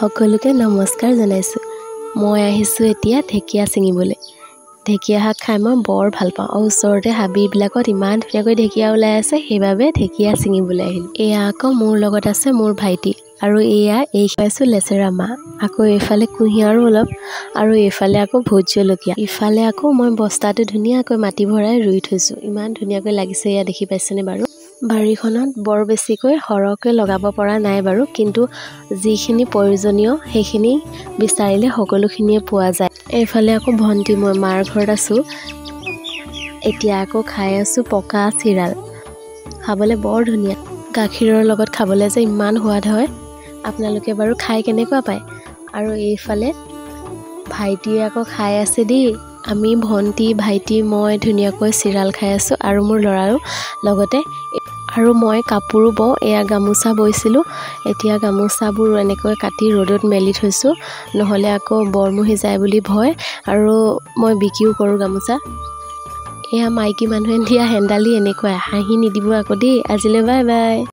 সকলোকে নমস্কাৰ জনাইছোঁ। মই আহিছোঁ এতিয়া ঢেকীয়া ছিঙিবলৈ। ঢেকীয়া শাক খাই মই বৰ ভাল পাওঁ আৰু ওচৰতে হাবিবিলাকত ইমান ধুনীয়াকৈ ঢেকীয়া ওলাই আছে, সেইবাবে ঢেকীয়া ছিঙিবলৈ আহিলোঁ। এয়া আকৌ মোৰ লগত আছে মোৰ ভাইটি, আৰু এই খাইছোঁ লেচেৰা মাহ, আকৌ এইফালে কুঁহিয়াৰো অলপ, আৰু এইফালে আকৌ ভোট জলকীয়া। ইফালে আকৌ মই বস্তাটো ধুনীয়াকৈ মাটি ভৰাই ৰুই থৈছোঁ। ইমান ধুনীয়াকৈ লাগিছে, এয়া দেখি পাইছেনে বাৰু? বাৰীখনত বৰ বেছিকৈ সৰহকৈ লগাব পৰা নাই বাৰু, কিন্তু যিখিনি প্ৰয়োজনীয় সেইখিনি বিচাৰিলে সকলোখিনিয়ে পোৱা যায়। এইফালে আকৌ ভণ্টি, মই মাৰ ঘৰত আছোঁ। এতিয়া আকৌ খাই আছোঁ পকা চিৰাল। খাবলৈ বৰ ধুনীয়া, গাখীৰৰ লগত খাবলৈ যে ইমান সোৱাদ হয়। আপোনালোকে বাৰু খাই কেনেকুৱা পায়? আৰু এইফালে ভাইটিয়ে আকৌ খাই আছে দেই। আমি ভণ্টি, ভাইটি, মই ধুনীয়াকৈ চিৰাল খাই আছোঁ, আৰু মোৰ ল'ৰাও লগতে। আৰু মই কাপোৰো বওঁ, এয়া গামোচা বৈছিলোঁ। এতিয়া গামোচাবোৰ এনেকৈ কাটি ৰ'দত মেলি থৈছোঁ, নহ'লে আকৌ বৰমুহি যায় বুলি ভয়। আৰু মই বিক্ৰীও কৰোঁ গামোচা। এয়া মাইকী মানুহে দিয়া হেন্দালি এনেকুৱাই। হাঁহি নিদিব আকৌ দেই। আজিলৈ বাই বাই।